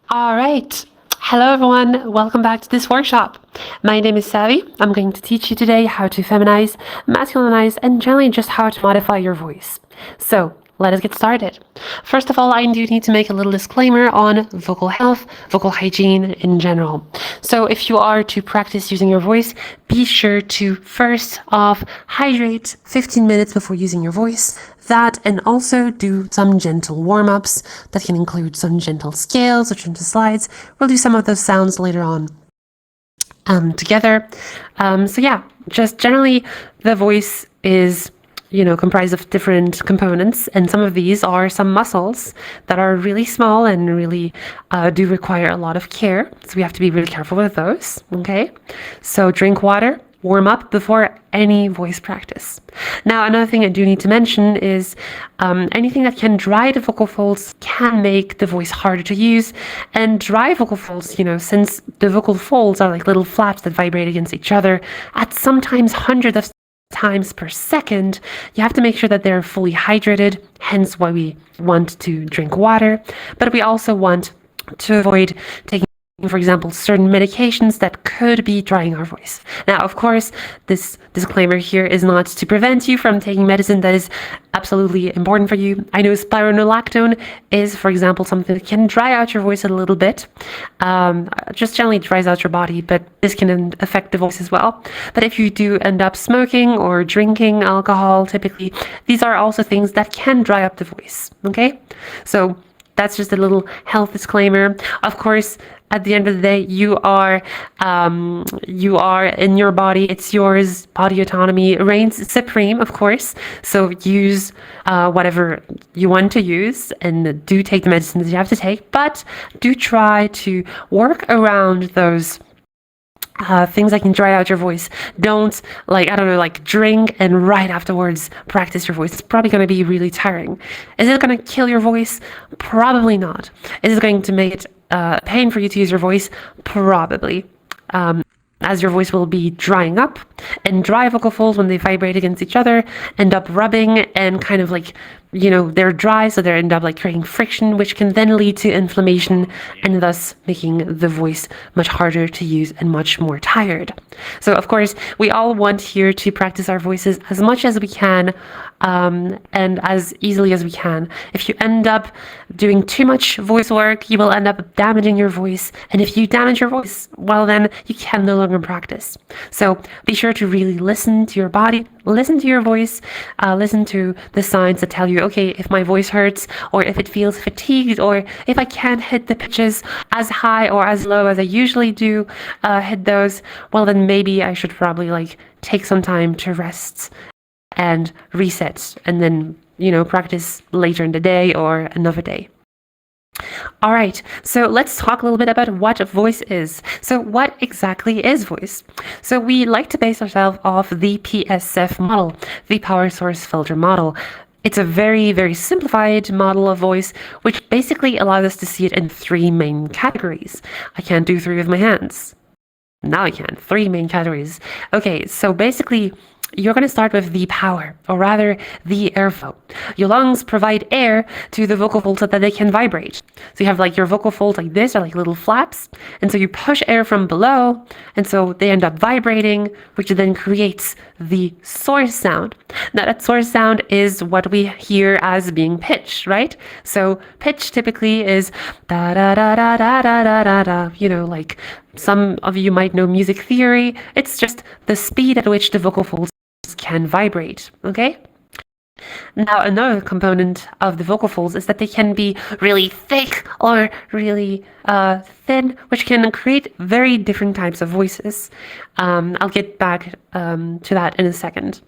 All right. Hello, everyone. Welcome back to this workshop. My name is Savvy. I'm going to teach you today how to feminize, masculinize, and generally just how to modify your voice. So let us get started. First of all, I do need to make a little disclaimer on vocal health, vocal hygiene in general. So if you are to practice using your voice, be sure to first off hydrate 15 minutes before using your voice. That, and also do some gentle warm-ups that can include some gentle scales or gentle slides. We'll do some of those sounds later on together. So yeah, just generally the voice is comprised of different components, and some of these are some muscles that are really small and really do require a lot of care. So we have to be really careful with those. Okay, so drink water, warm up before any voice practice. Now, another thing I do need to mention is anything that can dry the vocal folds can make the voice harder to use. And dry vocal folds, since the vocal folds are like little flaps that vibrate against each other at sometimes hundreds of times per second, you have to make sure that they're fully hydrated, hence why we want to drink water. But we also want to avoid taking, for example, certain medications that could be drying our voice. Now, of course, this disclaimer here is not to prevent you from taking medicine that is absolutely important for you. I know spironolactone is, for example, something that can dry out your voice a little bit. Just generally dries out your body, but this can affect the voice as well. But if you do end up smoking or drinking alcohol, typically, these are also things that can dry up the voice, okay? So that's just a little health disclaimer. Of course, at the end of the day, you are in your body. It's yours. Body autonomy reigns supreme, of course. So use whatever you want to use, and do take the medicines you have to take. But do try to work around those things that can dry out your voice. Don't drink and right afterwards practice your voice. It's probably going to be really tiring. Is it going to kill your voice? Probably not. Is it going to make it pain for you to use your voice? Probably. As your voice will be drying up, and dry vocal folds, when they vibrate against each other, end up rubbing and kind of they're dry, so they end up creating friction, which can then lead to inflammation and thus making the voice much harder to use and much more tired. So of course, we all want here to practice our voices as much as we can and as easily as we can. If you end up doing too much voice work, you will end up damaging your voice. And if you damage your voice, well, then you can no longer practice. So be sure to really listen to your body, listen to your voice, listen to the signs that tell you, okay, if my voice hurts, or if it feels fatigued, or if I can't hit the pitches as high or as low as I usually do, hit those, well, then maybe I should probably take some time to rest and reset, and then, practice later in the day or another day. All right, so let's talk a little bit about what voice is. So what exactly is voice? So we like to base ourselves off the PSF model, the power source filter model. It's a very, very simplified model of voice, which basically allows us to see it in three main categories. I can't do three with my hands. Now I can. Three main categories. Okay, so basically, you're going to start with the power, or rather the airflow. Your lungs provide air to the vocal folds so that they can vibrate. So you have your vocal folds like this, are like little flaps, and so you push air from below, and so they end up vibrating, which then creates the source sound. Now that source sound is what we hear as being pitch, right? So pitch typically is da da da da da da da da. Like some of you might know music theory. It's just the speed at which the vocal folds can vibrate, okay? Now, another component of the vocal folds is that they can be really thick or really thin, which can create very different types of voices. I'll get back to that in a second.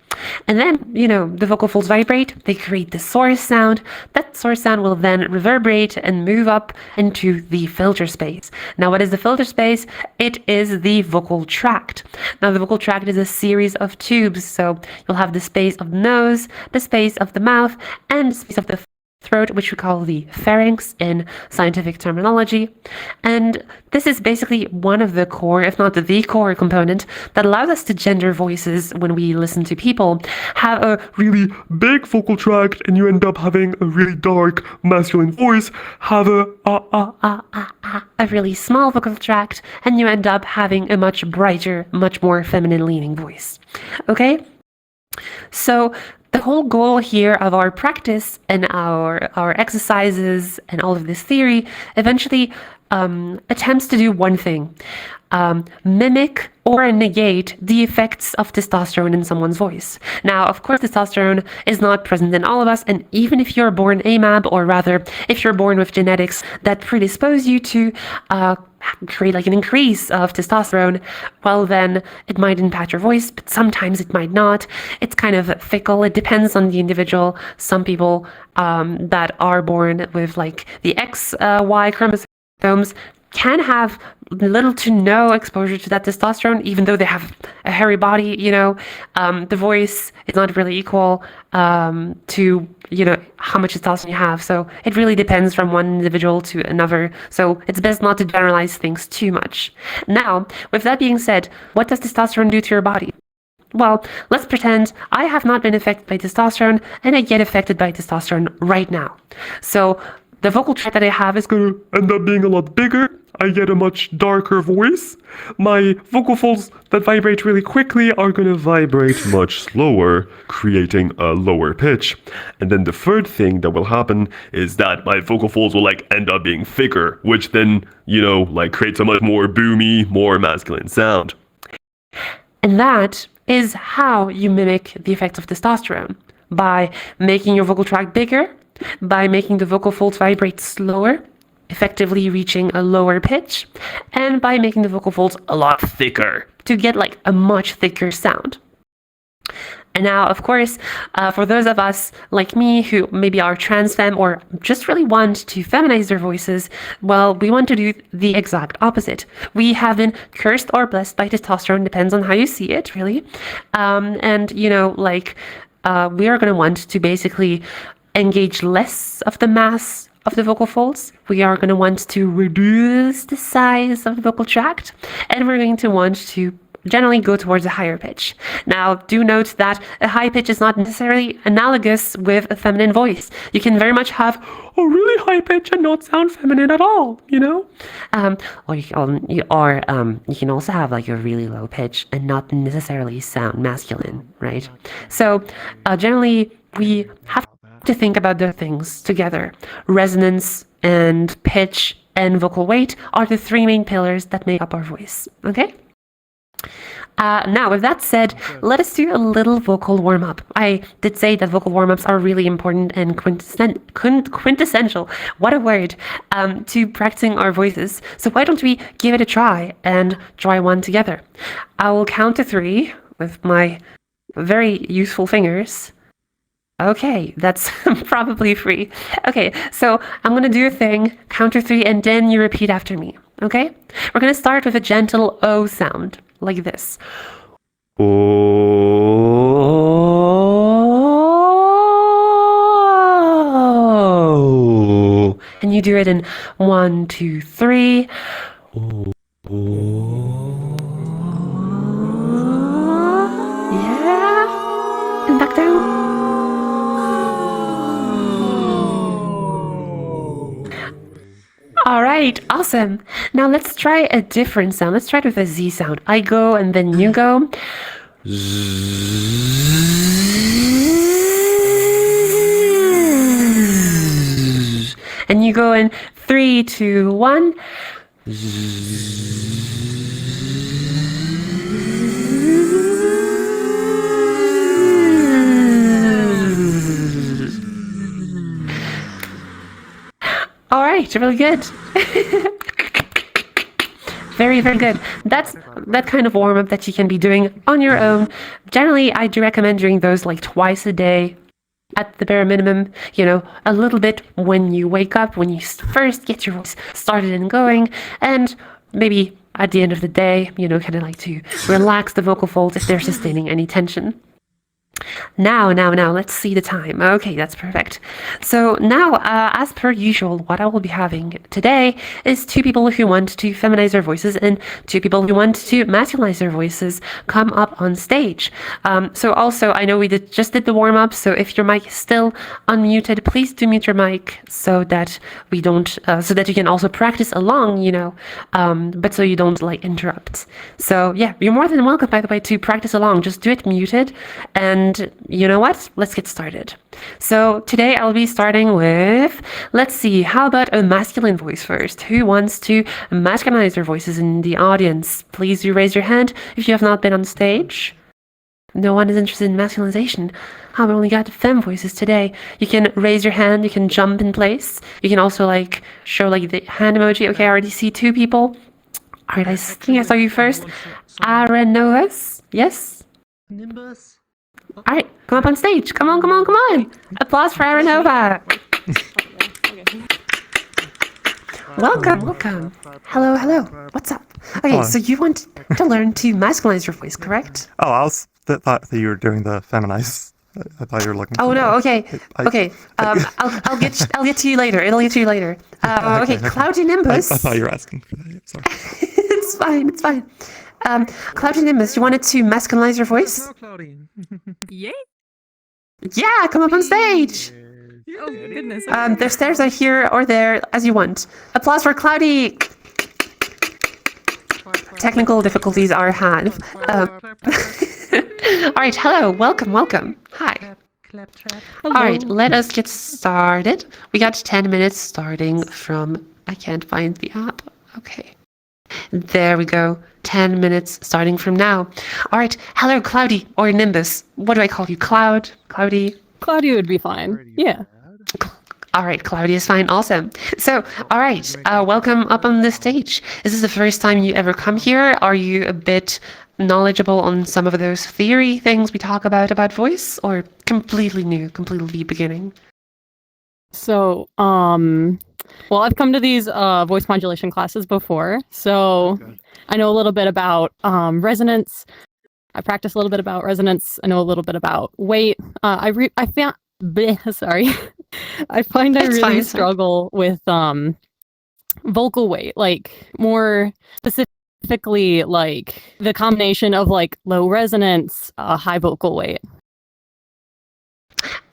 And then, the vocal folds vibrate, they create the source sound. That source sound will then reverberate and move up into the filter space. Now, what is the filter space? It is the vocal tract. Now, the vocal tract is a series of tubes. So you'll have the space of the nose, the space of the mouth, and the space of the throat, which we call the pharynx in scientific terminology. And this is basically one of the core, if not the core component that allows us to gender voices when we listen to people have a really big vocal tract and you end up having a really dark masculine voice, have a a really small vocal tract, and you end up having a much brighter, much more feminine leaning voice. Okay? So the whole goal here of our practice and our exercises and all of this theory eventually attempts to do one thing. Mimic or negate the effects of testosterone in someone's voice. Now, of course, testosterone is not present in all of us, and even if you're born AMAB, or rather, if you're born with genetics that predispose you to create like an increase of testosterone, well, then it might impact your voice, but sometimes it might not. It's kind of fickle. It depends on the individual. Some people that are born with like the XY chromosomes can have little to no exposure to that testosterone, even though they have a hairy body, the voice is not really equal to, how much testosterone you have. So it really depends from one individual to another. So it's best not to generalize things too much. Now, with that being said, what does testosterone do to your body? Well, let's pretend I have not been affected by testosterone and I get affected by testosterone right now. So the vocal tract that I have is going to end up being a lot bigger. I get a much darker voice. My vocal folds that vibrate really quickly are going to vibrate much slower, creating a lower pitch. And then the third thing that will happen is that my vocal folds will end up being thicker, which then, creates a much more boomy, more masculine sound. And that is how you mimic the effects of testosterone, by making your vocal tract bigger, by making the vocal folds vibrate slower, effectively reaching a lower pitch, and by making the vocal folds a lot thicker to get a much thicker sound. And now, of course, for those of us like me who maybe are trans femme or just really want to feminize their voices, well, we want to do the exact opposite. We have been cursed or blessed by testosterone, depends on how you see it, really. And, we are going to want to basically engage less of the mass of the vocal folds. We are going to want to reduce the size of the vocal tract, and we're going to want to generally go towards a higher pitch. Now, do note that a high pitch is not necessarily analogous with a feminine voice. You can very much have a really high pitch and not sound feminine at all, Or you can also have a really low pitch and not necessarily sound masculine, right? So, generally, we have to think about the things together. Resonance and pitch and vocal weight are the three main pillars that make up our voice, okay? Now, with that said, let us do a little vocal warm-up. I did say that vocal warm-ups are really important and quintessential, what a word, to practicing our voices. So why don't we give it a try and try one together? I will count to 3 with my very useful fingers. Okay, that's probably 3. Okay, so I'm going to do a thing, count to 3, and then you repeat after me, okay? We're going to start with a gentle O sound, like this. Oh. And you do it in 1, 2, 3. Yeah. And back down. All right, awesome. Now let's try a different sound. Let's try it with a Z sound. I go and then you go. And you go in 3, 2, 1. All right, really good. Very, very good. That's that kind of warm-up that you can be doing on your own. Generally, I do recommend doing those twice a day at the bare minimum, a little bit when you wake up, when you first get your voice started and going, and maybe at the end of the day, kind of to relax the vocal folds if they're sustaining any tension. Now, let's see the time. Okay, that's perfect. So now, as per usual, what I will be having today is two people who want to feminize their voices and two people who want to masculinize their voices come up on stage. So also, I know we just did the warm-up, so if your mic is still unmuted, please do mute your mic so that we don't, so that you can also practice along, but so you don't like interrupt. So yeah, you're more than welcome, by the way, to practice along. Just do it muted, and you know what? Let's get started. So today I'll be starting with, let's see, how about a masculine voice first? Who wants to masculinize their voices in the audience? Please do raise your hand if you have not been on stage. No one is interested in masculinization. We only got femme voices today. You can raise your hand, you can jump in place. You can also show the hand emoji. Okay, I already see two people. All right, I think I saw you first. Arenovas, yes? Nimbus. All right, come up on stage. Come on. Applause for Aranova. Welcome. Hello. What's up? Okay, Hello. so you want to learn to masculinize your voice, correct? Oh, thought that you were doing the feminize. I thought you were looking. Oh for no. that. Okay. I'll get to you later. It'll get to you later. Okay. Cloudy Nimbus. I thought you were asking for that. Sorry. It's fine. Cloudy Nimbus, you wanted to masculinize your voice? Hello, Cloudy. Yay! Yeah, come up on stage. Oh goodness. The stairs are here or there, as you want. Applause for Cloudy. Technical difficulties are had. All right, hello, welcome. Hi. Clap, trap. All right, let us get started. We got 10 minutes starting from, I can't find the app. Okay. There we go. 10 minutes starting from now. All right, hello, Cloudy or Nimbus. What do I call you? Cloud? Cloudy? Cloudy would be fine. Yeah. All right, Cloudy is fine. Awesome. So, all right, welcome up on the stage. Is this the first time you ever come here? Are you a bit knowledgeable on some of those theory things we talk about voice, or completely new, completely beginning? So, well, I've come to these voice modulation classes before, so I know a little bit about resonance. I practice a little bit about resonance. I know a little bit about weight. I find I It's really fine. struggle with vocal weight, more specifically, the combination of low resonance, high vocal weight.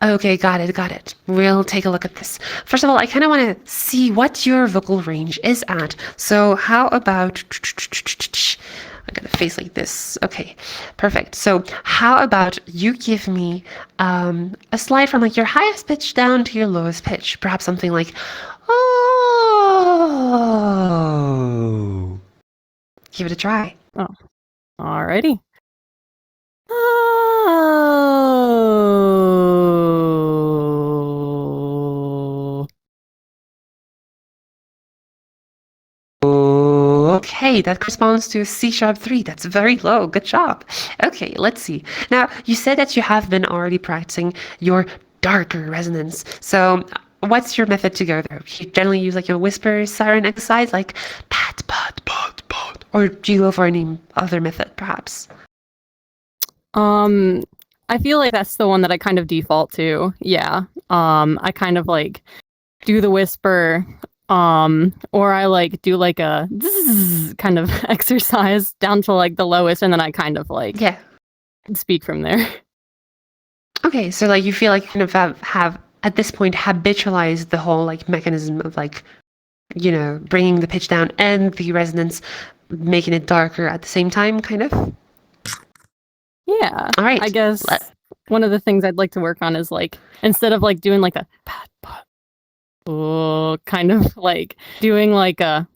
Okay, got it. We'll take a look at this. First of all, I kind of want to see what your vocal range is at. So how about, I got a face like this. Okay, perfect. So how about you give me a slide from your highest pitch down to your lowest pitch? Perhaps something like, oh. Give it a try. Alrighty. Okay, that corresponds to a C#3. That's very low. Good job. Okay, let's see. Now, you said that you have been already practicing your darker resonance. So, what's your method to go there? You generally use a whisper siren exercise, like pat, pat, pat, pat, or do you go for any other method, perhaps? I feel like that's the one that I kind of default to. Yeah. I kind of do the whisper, or I do a zzz kind of exercise down to the lowest, and then I kind of Yeah. speak from there. Okay, so you feel like you kind of have at this point habitualized the whole mechanism of bringing the pitch down and the resonance, making it darker at the same time, kind of. Yeah. All right. I guess one of the things I'd like to work on is instead of doing a pat pat, kind of doing a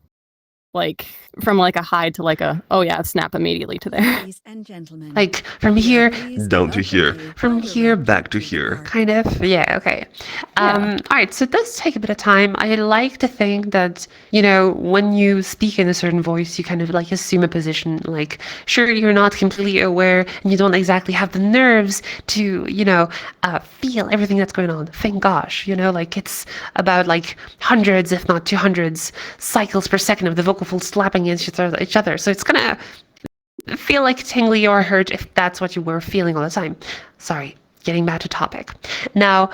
from a high to a snap immediately to there. Ladies and gentlemen, From here down to here, from here back to here. kind of. Yeah, okay. All right, so it does take a bit of time. I like to think that, when you speak in a certain voice, you kind of assume a position. Sure, you're not completely aware and you don't exactly have the nerves to, feel everything that's going on. Thank gosh, it's about hundreds, if not 200s cycles per second of the vocal folds slapping against each other. So it's gonna feel like tingly or hurt if that's what you were feeling all the time. Sorry, getting back to topic. Now,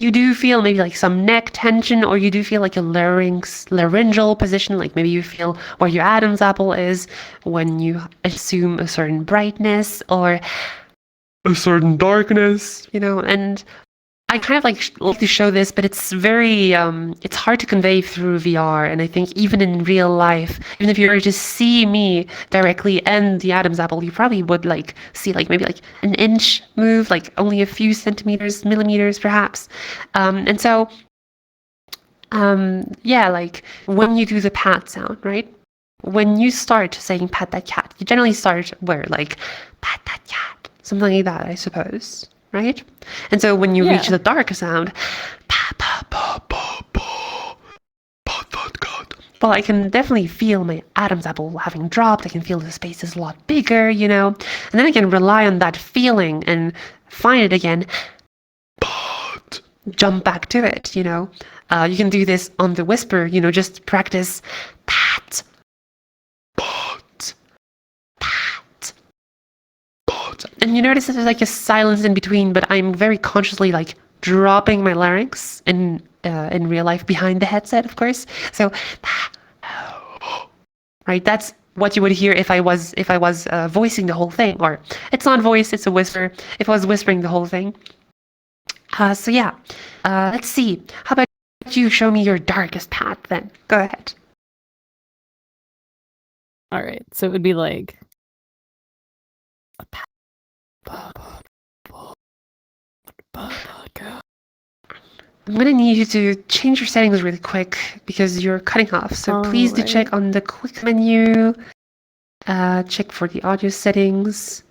you do feel maybe like some neck tension, or you do feel like a laryngeal position, like maybe you feel where your Adam's apple is when you assume a certain brightness or a certain darkness, and I kind of like to show this, but it's very it's hard to convey through VR, and I think even in real life, even if you were to see me directly and the Adam's apple, you probably would like see like maybe like an inch move, like only a few centimeters, millimeters perhaps, and so yeah, like when you do the pat sound, right? When you start saying pat that cat, you generally start where like pat that cat, something like that, I suppose. Right? And so when you reach Yeah. the dark sound, well, I can definitely feel my Adam's apple having dropped. I can feel the space is a lot bigger, and then I can rely on that feeling and find it again, jump back to it, you can do this on the whisper, just practice pat, pat, pat. And you notice that there's like a silence in between, but I'm very consciously like dropping my larynx in real life behind the headset, of course. So, right, that's what you would hear if I was voicing the whole thing, or it's not voice, it's a whisper. If I was whispering the whole thing. So yeah, let's see. How about you show me your darkest pat then? Go ahead. All right. So it would be like. I'm gonna need you to change your settings really quick because you're cutting off. So please do check on the quick menu. Check for the audio settings.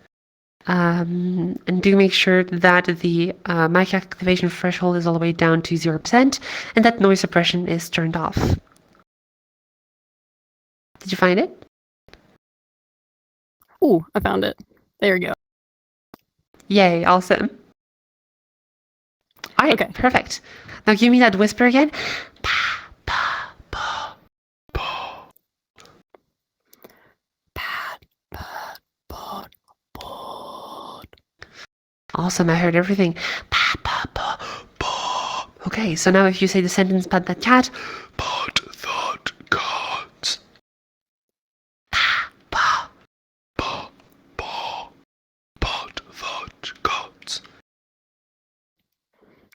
And do make sure that the mic activation threshold is all the way down to 0% and that noise suppression is turned off. Did you find it? Ooh, I found it. There we go. Yay, awesome. All right, Okay. perfect. Now give me that whisper again. Awesome, I heard everything. Okay, so now if you say the sentence, pat that cat. Pat that cat. Pat that cat.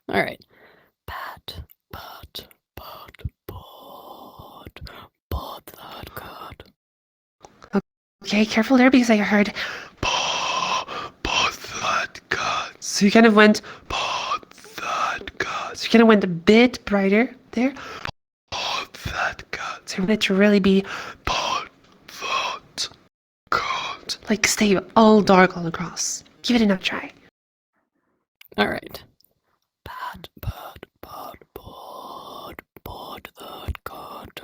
All right. Pat that cat. Okay, careful there because I heard Pat that cat. so you kind of went Pat that cat. so you kind of went a bit brighter there. Pat that cat. So you want it to really be Pat that cat. like stay all dark all across. Give it another try. All right. Pat that cat.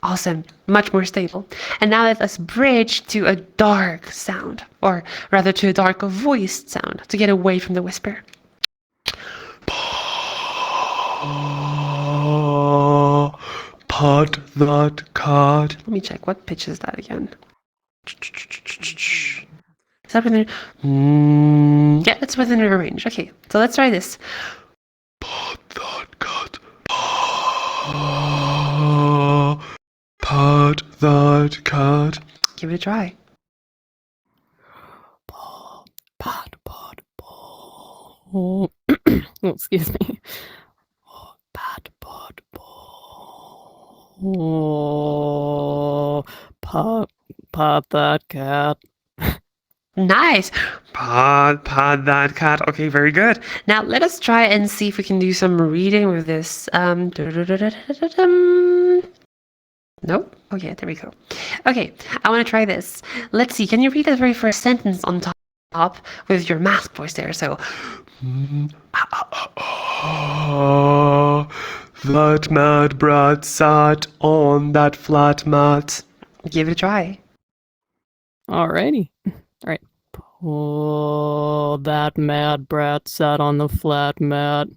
Awesome, much more stable. And now let us bridge to a dark sound, or rather to a dark voiced sound to get away from the whisper. Pat that cat. Let me check, what pitch is that again? Is that within... yeah, that's within your range. Okay, so let's try this. Pat that cat. Pat that cat. Give it a try. Pat. Oh, excuse me. Pat. Oh, pat that cat. Nice! Pat that cat. Okay, very good. Now let us try and see if we can do some reading with this. Nope. Okay, there we go. Okay, I want to try this. Let's see. Can you read the very first sentence on top with your mask voice there? So, that mad brat sat on that flat mat. give it a try. Alrighty. Alright. Oh, that mad brat sat on the flat mat.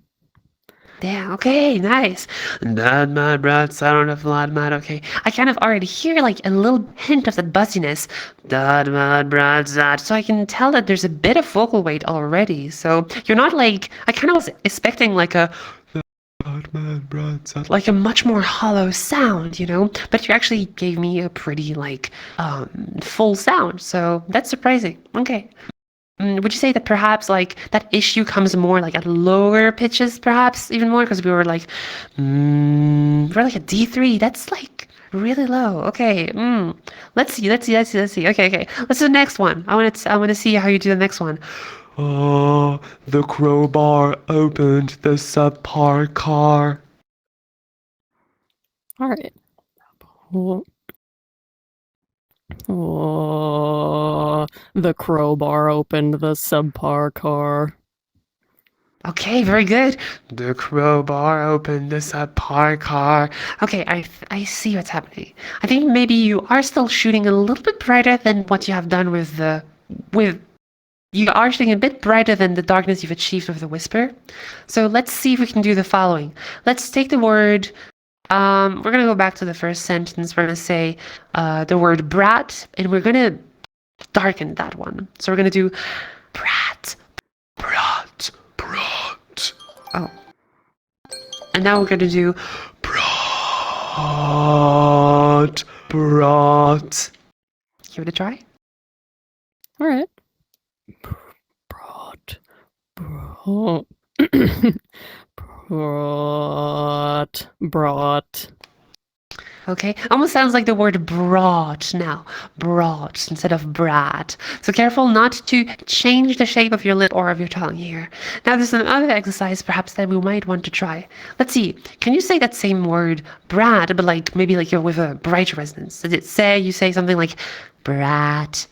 Yeah, okay, nice. That mad brat sat on a flat mat, okay. I kind of already hear like a little hint of that buzziness. That mad brat sat. So I can tell that there's a bit of vocal weight already. So you're not like, I kind of was expecting like a that mad brat sat, like a much more hollow sound, you know? But you actually gave me a pretty like full sound. So that's surprising. Okay. Would you say that perhaps like that issue comes more like at lower pitches, perhaps even more because we were like, we're like a D3. That's like really low. Okay. Let's see. Okay. Let's do the next one. I want to see how you do the next one. Oh, the crowbar opened the subpar car. All right. Oh, the crowbar opened the subpar car. Okay, very good. The crowbar opened the subpar car. Okay, I see what's happening. I think maybe you are still shooting a little bit brighter than what you have done with you are shooting a bit brighter than the darkness you've achieved with the whisper. So let's see if we can do the following. Let's take the word. We're gonna go back to the first sentence. We're gonna say the word brat, and we're gonna darken that one. So we're gonna do brat. Brat, brat. Oh. And now we're gonna do Brat, brat. give it a try. All right. Brought. Brought. Okay, almost sounds like the word brought now. Brought instead of brat. So careful not to change the shape of your lip or of your tongue here. Now there's another exercise perhaps that we might want to try. Let's see. Can you say that same word brat, but like maybe like with a brighter resonance? Does it say you say something like brat,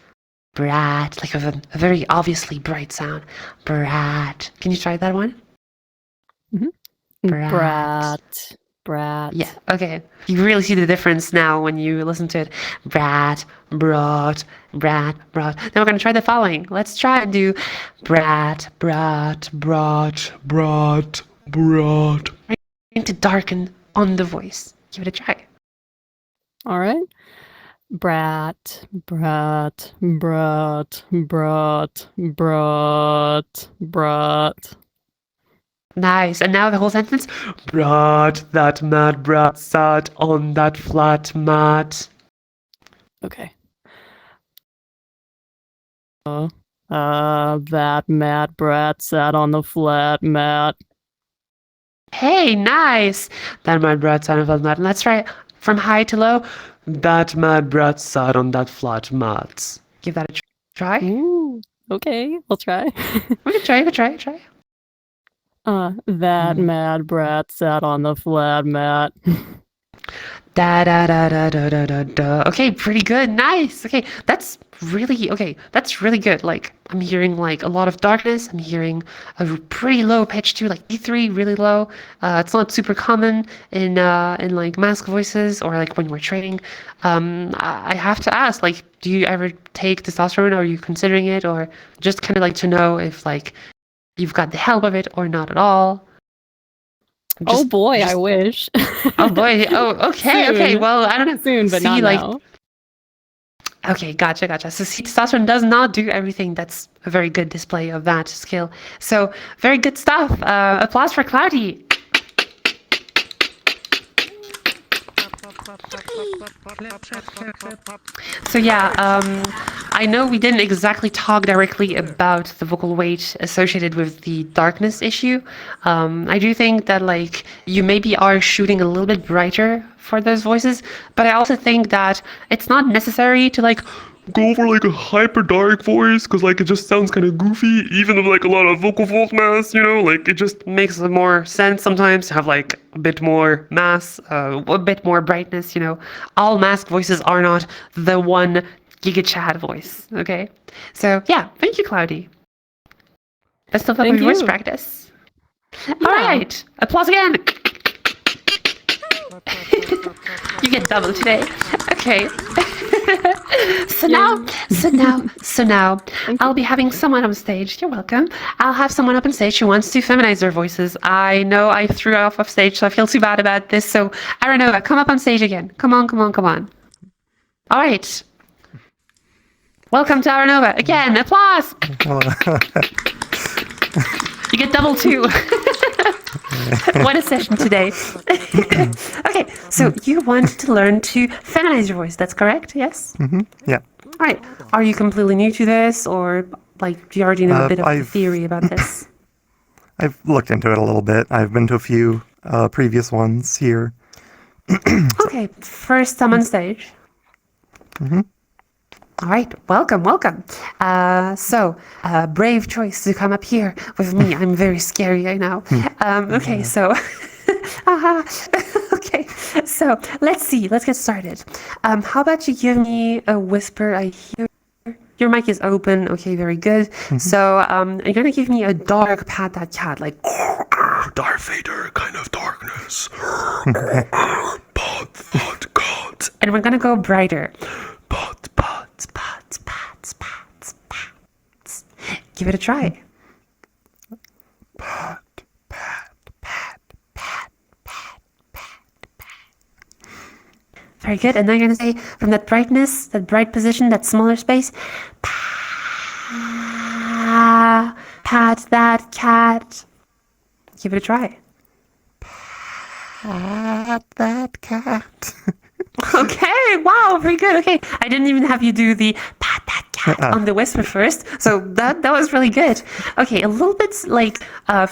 brat, like with a very obviously bright sound? Brat. Can you try that one? Brat. Yeah, okay. You really see the difference now when you listen to it. Brat, brat. Now we're going to try the following. Let's try and do brat. Brat, brat. Going to darken on the voice. Give it a try. All right. Brat. Nice. And now the whole sentence. Brat, that mad brat sat on that flat mat. Okay. That mad brat sat on the flat mat. Hey, nice. That mad brat sat on the flat mat. Let's try it from high to low. That mad brat sat on that flat mat. Give that a try. Ooh. Okay, I'll try. We can try. That mad brat sat on the flat mat. Da da da da da da da da. Okay, pretty good. Nice. Okay, that's really good. Like I'm hearing like a lot of darkness. I'm hearing a pretty low pitch too, like E3, really low. It's not super common in like mask voices or like when we're training. I have to ask, like, do you ever take testosterone? Are you considering it, or just kind of like to know if like you've got the help of it or not at all? Oh boy, I wish. Oh boy. Oh, okay. Soon. Okay. Well, I don't know. Soon, but See, not like, now. Okay, gotcha. So testosterone does not do everything. That's a very good display of that skill. So very good stuff. Applause for Cloudy. So yeah, I know we didn't exactly talk directly about the vocal weight associated with the darkness issue. I do think that like you maybe are shooting a little bit brighter for those voices, but I also think that it's not necessary to like Go for like a hyper dark voice, because like it just sounds kind of goofy, even with like a lot of vocal fold mass, you know, like it just makes more sense sometimes to have like a bit more mass, a bit more brightness, you know. All mask voices are not the one Giga Chad voice, okay? So yeah, thank you, Cloudy. Best of luck with your voice practice. All right, applause again. You get double today. Okay. So now, I'll be having someone on stage. You're welcome. I'll have someone up on stage who wants to feminize their voices. I know I threw off stage, so I feel too bad about this. So, Aranova, come up on stage again. Come on. All right. Welcome to Aranova. Again, applause. You get double two. What a session today. Okay, so you want to learn to feminize your voice, that's correct? Yes? Yeah. All right. Are you completely new to this, or like do you already know a bit of the theory about this? I've looked into it a little bit. I've been to a few previous ones here. Okay, first time on stage. All right, welcome. Brave choice to come up here with me. I'm very scary, I know. Okay, so, okay, so let's see. Let's get started. How about you give me a whisper? I hear your mic is open. Okay, very good. So, you're gonna give me a dark pat that cat, like Darth Vader kind of darkness. God. and we're gonna go brighter. Pot. Give it a try. Very good. And then you're going to say from that brightness, that bright position, that smaller space, pat that cat. Give it a try. Pat that cat. Okay. Wow. Very good. Okay. I didn't even have you do the pat that cat on the whisper first. So that was really good. Okay. A little bit like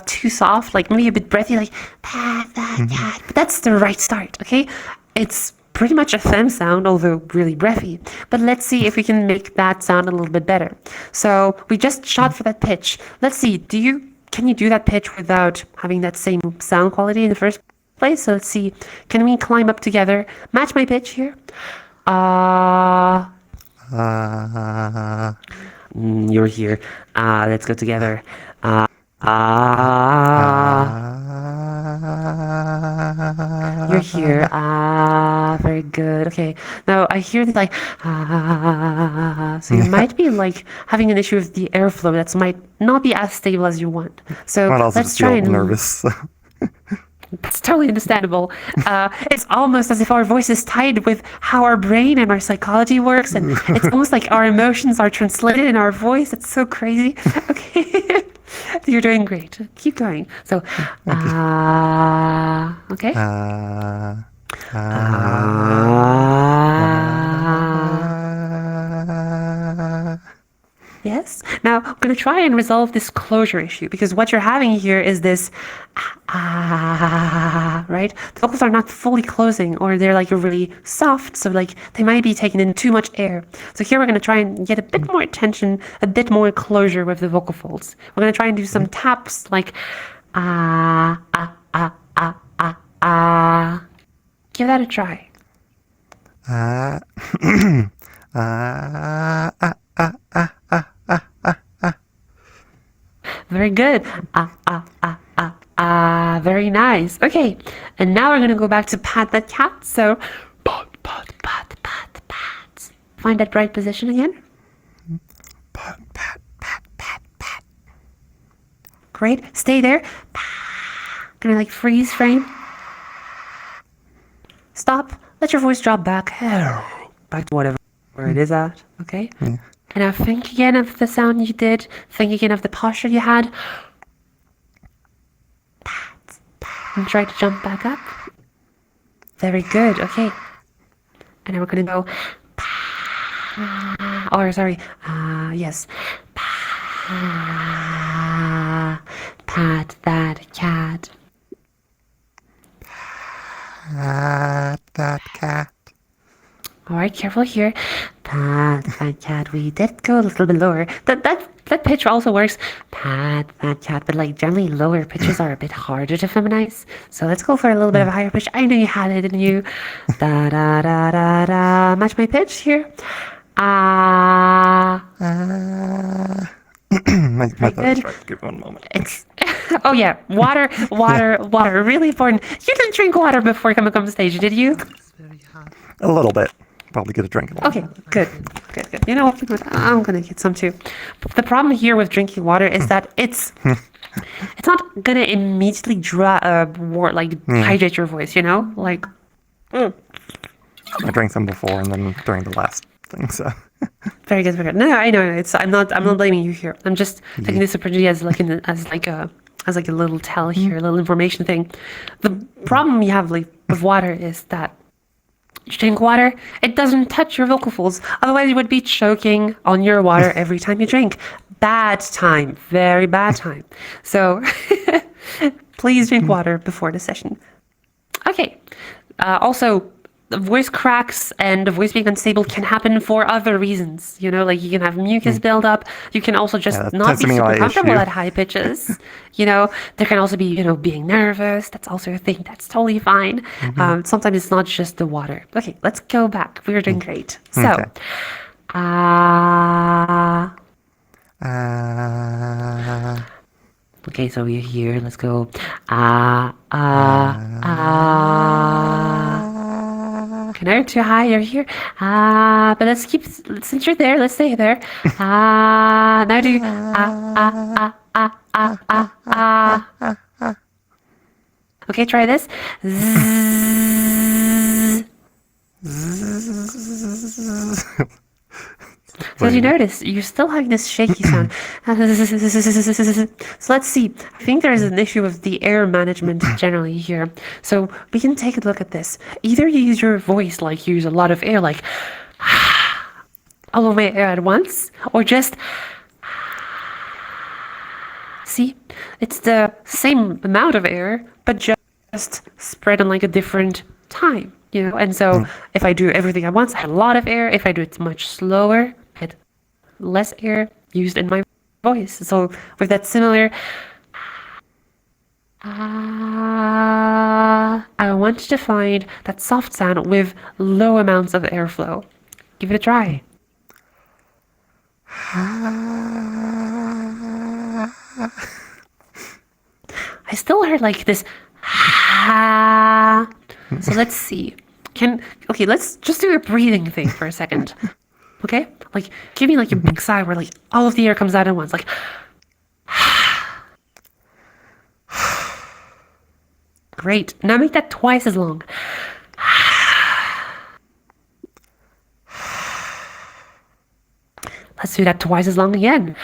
too soft, like maybe a bit breathy, like pat that cat. But that's the right start. Okay. It's pretty much a fem sound, although really breathy. But let's see if we can make that sound a little bit better. So we just shot for that pitch. Let's see. Can you do that pitch without having that same sound quality in the first place? So let's see. Can we climb up together? Match my pitch here. You're here. Let's go together. You're here. Very good. Okay. Now I hear the like so you might be like having an issue with the airflow that might not be as stable as you want. So I'd also let's just try feel and nervous. it's totally understandable. It's almost as if our voice is tied with how our brain and our psychology works, and it's almost like our emotions are translated in our voice. It's so crazy. Okay. You're doing great. Keep going. So, okay. Yes. Now, I'm going to try and resolve this closure issue, because what you're having here is this right? The vocals are not fully closing, or they're like really soft, so like they might be taking in too much air. So here we're going to try and get a bit more tension, a bit more closure with the vocal folds. We're going to try and do some taps like Give that a try. Very good. Very nice. Okay, and now we're gonna go back to pat that cat. So, pat. Find that bright position again. Pat. Great. Stay there. Gonna like freeze frame. Stop. Let your voice drop back. Back to whatever it is at. Okay. Yeah. And now think again of the sound you did. Think again of the posture you had. And try to jump back up. Very good. Okay. And now we're going to go. Yes. Pat that cat. Pat that cat. All right, careful here. Pat that cat. We did go a little bit lower. That pitch also works. Pat that cat, but like generally lower pitches are a bit harder to feminize. So let's go for a little bit of a higher pitch. I know you had it, didn't you? Da da da da da. Match my pitch here. My throat's good. right. Give me one moment. It's oh yeah, water. Really important. You didn't drink water before coming on stage, did you? It's very hot. A little bit. probably get a drink in a Okay, good. You know what? I'm gonna get some too. The problem here with drinking water is that it's not gonna immediately hydrate your voice. You know, like. I drank some before and then during the last thing, so. Very good, very good. No, I know. I'm not blaming you here. I'm just taking this opportunity as a little tell here, a little information thing. The problem you have with water is that you drink water, it doesn't touch your vocal folds. Otherwise, you would be choking on your water every time you drink. Bad time, very bad time. So please drink water before the session. Okay. Also, the voice cracks and the voice being unstable can happen for other reasons. You know, like you can have mucus buildup. You can also just not be super comfortable at high pitches. You know, there can also be, being nervous. That's also a thing. That's totally fine. Sometimes it's not just the water. Okay, let's go back. We're doing great. So, okay, so we're here. Let's go. Canary too high, you're here. But since you're there, let's stay there. Now do Okay, try this. So as you notice, you're still having this shaky sound. So let's see. I think there is an issue with the air management generally here. So we can take a look at this. Either you use your voice, use a lot of air, all of my air at once, or just see, it's the same amount of air, but just spread on a different time. And so if I do everything at once, I have a lot of air. If I do it much slower, I get less air used in my voice. So with that similar, I want to find that soft sound with low amounts of airflow. Give it a try. I still heard this. So let's see. Let's just do a breathing thing for a second. Okay? Give me a big sigh where all of the air comes out at once. Great. Now make that twice as long. Let's do that twice as long again.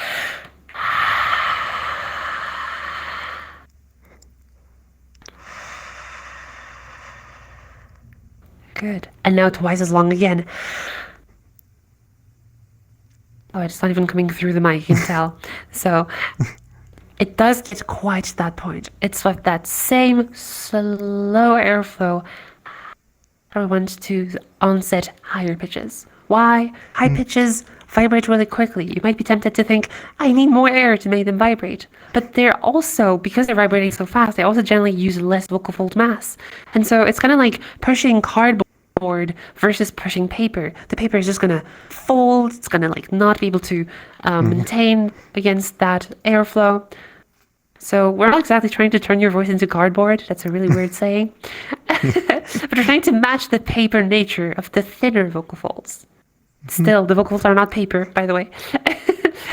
Good. And now twice as long again. Oh, it's not even coming through the mic, you can tell. So it does get quite to that point. It's with that same slow airflow that we want to onset higher pitches. Why? High pitches vibrate really quickly. You might be tempted to think, I need more air to make them vibrate. But they're also, because they're vibrating so fast, they also generally use less vocal fold mass. And so it's kind of like pushing cardboard versus pushing paper. The paper is just going to fold. It's going to not be able to maintain against that airflow. So we're not exactly trying to turn your voice into cardboard. That's a really weird saying. But we're trying to match the paper nature of the thinner vocal folds. Still, the vocal folds are not paper, by the way.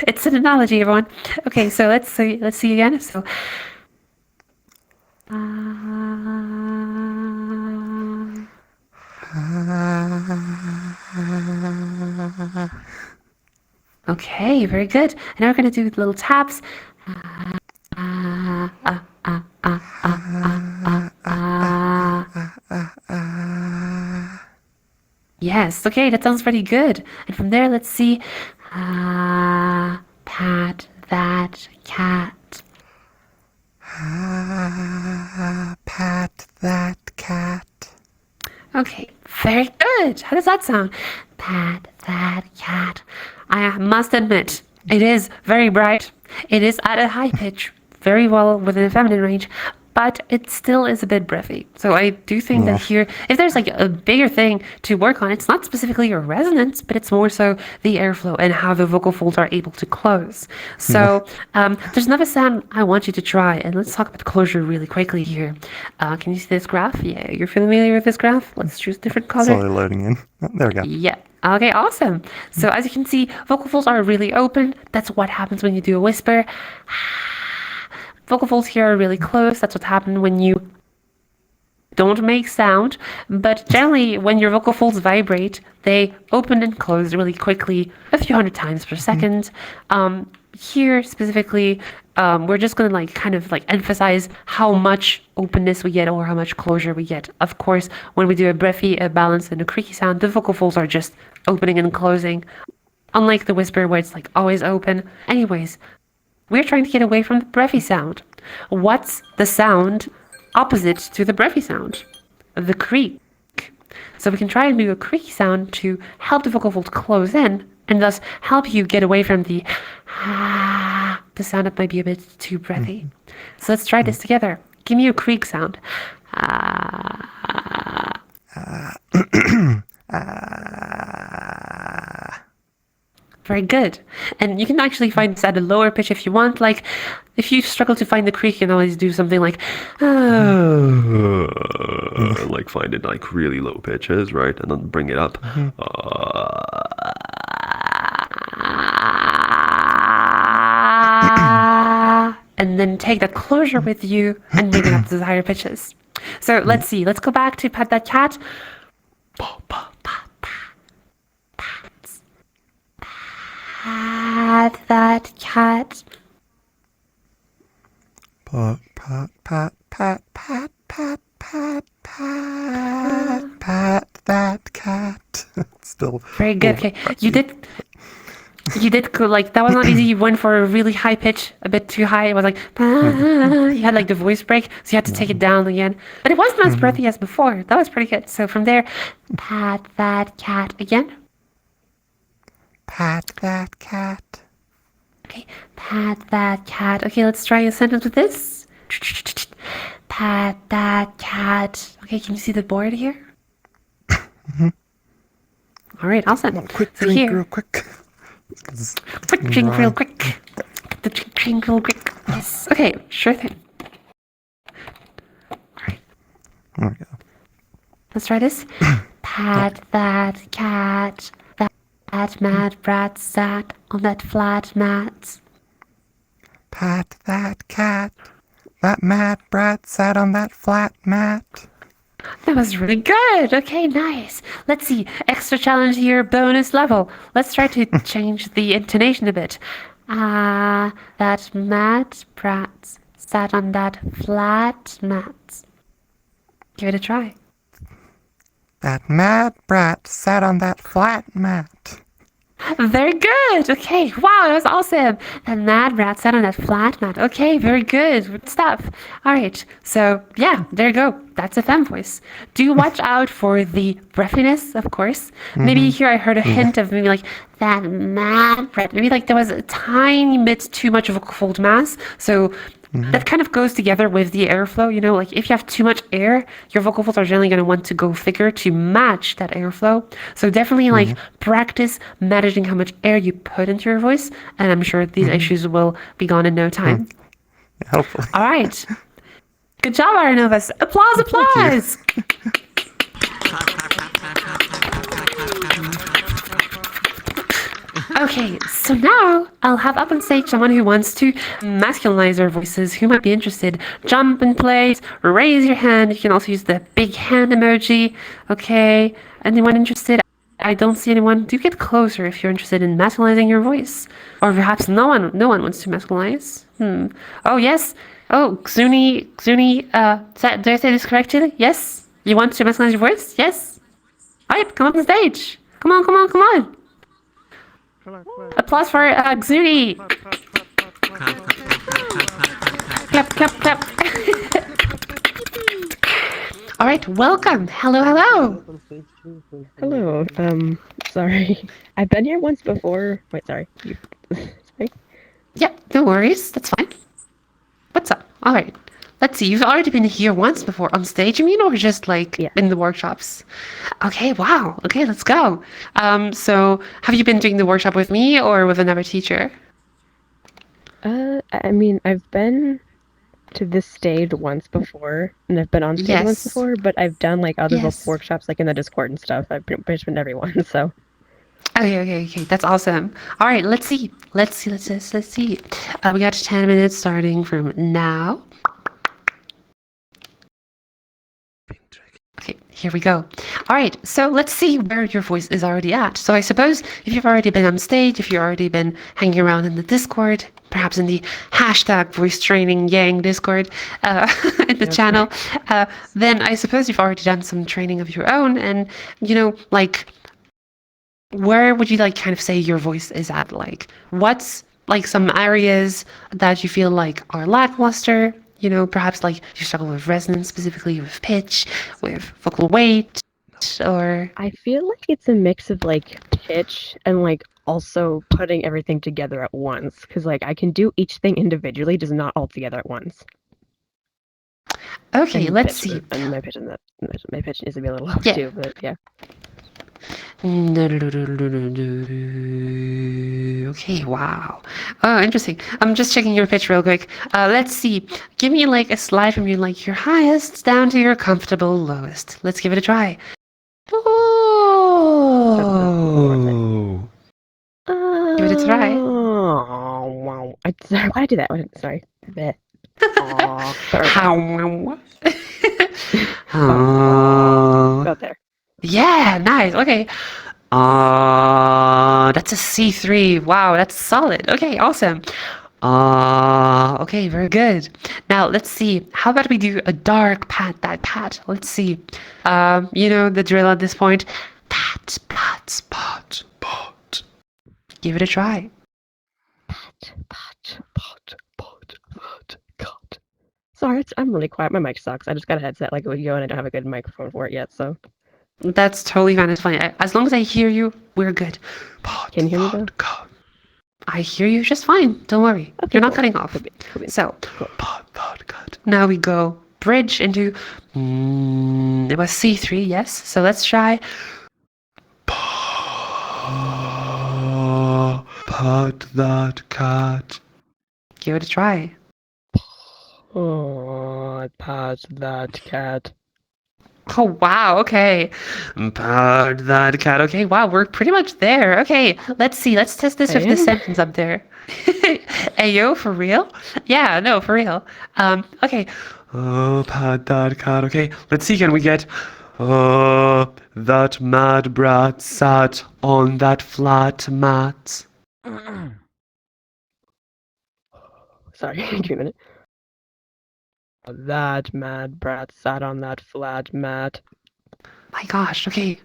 It's an analogy, everyone. Okay, so let's see again. So okay, very good. And now we're going to do little taps. Yes, okay, that sounds pretty good. And from there, let's see. Pat that cat. Pat that cat. Okay, very good. How does that sound? Pat that cat. I must admit, it is very bright. It is at a high pitch, very well within the feminine range, but it still is a bit breathy. So I do think Yeah. that here, if there's like a bigger thing to work on, it's not specifically your resonance, but it's more so the airflow and how the vocal folds are able to close. So there's another sound I want you to try, and let's talk about closure really quickly here. Can you see this graph? Yeah, you're familiar with this graph? Let's choose a different color. Slowly loading in. Oh, there we go. Yeah. Okay, awesome. So as you can see, vocal folds are really open. That's what happens when you do a whisper. Vocal folds here are really close. That's what happens when you don't make sound. But generally, when your vocal folds vibrate, they open and close really quickly, a few hundred times per second. Here specifically, we're just going to like kind of like emphasize how much openness we get or how much closure we get. Of course, when we do a breathy, a balanced, and a creaky sound, the vocal folds are just opening and closing, unlike the whisper where it's like always open. Anyways, we're trying to get away from the breathy sound. What's the sound opposite to the breathy sound? The creak. So we can try and do a creaky sound to help the vocal folds close in and thus help you get away from the sound that might be a bit too breathy. So let's try this together. Give me a creak sound. Very good. And you can actually find this at a lower pitch if you want. Like, if you struggle to find the creak, you can always do something like, Like find it like really low pitches, right? And then bring it up. and then take that closure with you and bring it up to the higher pitches. So let's see. Let's go back to Pat That Cat. Pat that cat. Pat, pat, pat, pat, pat, pat, pat, pat, pat that cat. Still. Very good. Okay, you did good. Like, that was not easy. You went for a really high pitch, a bit too high. It was like, you had like the voice break, so you had to take it down again. But it wasn't as breathy as before. That was pretty good. So from there, pat that cat again. Pat that cat. Okay, pat that cat. Okay, let's try a sentence with this. Pat that cat. Okay, can you see the board here? All right, awesome. Quick So drink here, real quick. quick drink real quick. The drink real quick. Yes. Okay, sure thing. All right, There we go. let's try this. Pat that cat. That mad brat sat on that flat mat. Pat that cat. That mad brat sat on that flat mat. That was really good. Okay, nice. Let's see. Extra challenge here, bonus level. Let's try to change the intonation a bit. That mad brat sat on that flat mat. Give it a try. That mad brat sat on that flat mat. Very good. Okay. Wow, that was awesome. That mad rat sat on that flat mat. Okay, very good. Good stuff. All right. So, yeah, there you go. That's a femme voice. Do watch out for the breathiness, of course. Maybe here I heard a hint of maybe like that mad brat. Maybe like there was a tiny bit too much of a fold mass. So that kind of goes together with the airflow. You know, like if you have too much air, your vocal folds are generally going to want to go thicker to match that airflow. So definitely like practice managing how much air you put into your voice. And I'm sure these issues will be gone in no time. Yeah, hopefully. All right. Good job, Arnovas. Applause, applause. Okay, so now I'll have up on stage someone who wants to masculinize their voices, who might be interested. Jump in place, raise your hand. You can also use the big hand emoji. Okay, anyone interested? I don't see anyone. Do get closer if you're interested in masculinizing your voice. Or perhaps no one wants to masculinize. Oh, yes. Oh, Xuni, did I say this correctly? Yes? You want to masculinize your voice? Yes? Alright, come up on stage. Come on. Applause for Xuni. Clap. Alright, welcome. Hello. Hello. Sorry. I've been here once before. Wait, sorry. Sorry. Yeah, no worries. That's fine. What's up? Alright, let's see, you've already been here once before on stage, you mean, or just like Yeah. in the workshops? Okay, wow. Okay, let's go. So have you been doing the workshop with me or with another teacher? I mean, I've been to this stage once before, and I've been on stage once Yes. before, but I've done like other Yes. workshops like in the Discord and stuff. I've pretty much been to everyone, so. Okay. That's awesome. All right, let's see. Let's see. We got 10 minutes starting from now. Okay, here we go. All right, so let's see where your voice is already at. So I suppose if you've already been on stage, if you've already been hanging around in the Discord, perhaps in the hashtag voice training yang Discord in the channel, then I suppose you've already done some training of your own. And, like, where would you like kind of say your voice is at? Like, what's like some areas that you feel like are lackluster? Perhaps like you struggle with resonance, specifically with pitch, with vocal weight, or I feel like it's a mix of like pitch and like also putting everything together at once. Because like I can do each thing individually, just not all together at once. okay, And let's pitch, see. and my pitch needs to be a little low Yeah. too, but yeah. Okay, wow. Oh, interesting. I'm just checking your pitch real quick. Let's see. Give me like a slide from your highest down to your comfortable lowest. Let's give it a try. Oh. Give it a try. Oh, wow. Sorry, why did I do that? Sorry. Bleh. Aw, sorry. How? Oh. About there. Yeah, nice. Okay. That's a C3. Wow, that's solid. Okay, awesome. Okay, very good. Now let's see. How about we do a dark pat, that pat? Let's see. You know the drill at this point. Pat, pat, spot, pot. Give it a try. God. Sorry, I'm really quiet. My mic sucks. I just got a headset like a week ago and I don't have a good microphone for it yet, so. That's totally fine. It's fine. As long as I hear you, we're good. Can you hear me though? I hear you just fine. Don't worry. Okay, You're not cool. cutting off. Cool beans. So, now we go bridge into. It was C3, yes. So let's try. Pat that cat. Give it a try. Oh, pat that cat. Oh, wow. Okay. Pat that cat. Okay. Wow. We're pretty much there. Okay. Let's see. Let's test this with the sentence up there. Ayo, for real? Yeah, no, for real. Okay. Oh, pat that cat. Okay, let's see. Can we get? That mad brat sat on that flat mat. Sorry, give me a minute. That mad brat sat on that flat mat. My gosh. Okay.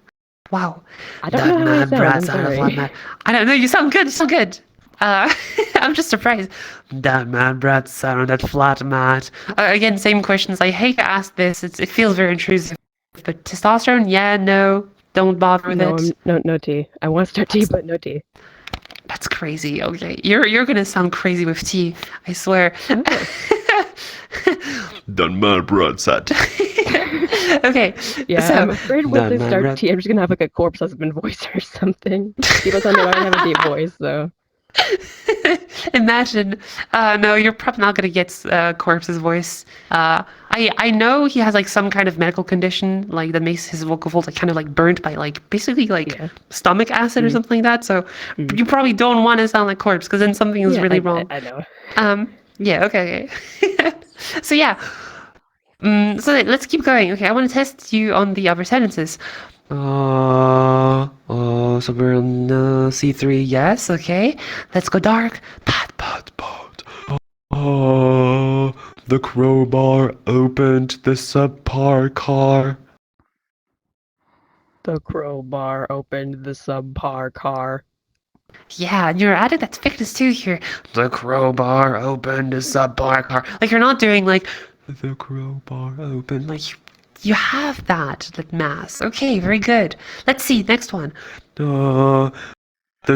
Wow. I don't know how I mad sound, brat I'm sat on a sorry. flat mat. I don't know. You sound good. You sound good. I'm just surprised. That mad brat sat on that flat mat. Again, same questions. I hate to ask this. It feels very intrusive. But testosterone? Yeah, no. Don't bother with it. No tea. I want to start tea, but no tea. That's crazy. Okay, you're gonna sound crazy with tea. I swear. That mad brat sat. Okay. Yeah, so, I'm afraid once I That mad start brat- tea, I'm just gonna have like a corpse husband voice or something. People tell me I don't have a deep voice, so. imagine. No, you're probably not gonna get Corpse's voice. I know he has like some kind of medical condition like that makes his vocal folds like kind of like burnt by like basically like stomach acid or something like that. So you probably don't want to sound like Corpse because then something is really wrong. I know. Yeah. Okay. So yeah. So let's keep going. Okay, I want to test you on the other sentences. So we're on C3, yes, okay. Let's go dark. Pat, pat, pat. The crowbar opened the subpar car. The crowbar opened the subpar car. Yeah, and you're adding that thickness too here. The crowbar opened the subpar car. Like you're not doing like the crowbar opened. Like you have that mass. Okay, very good. Let's see, next one. The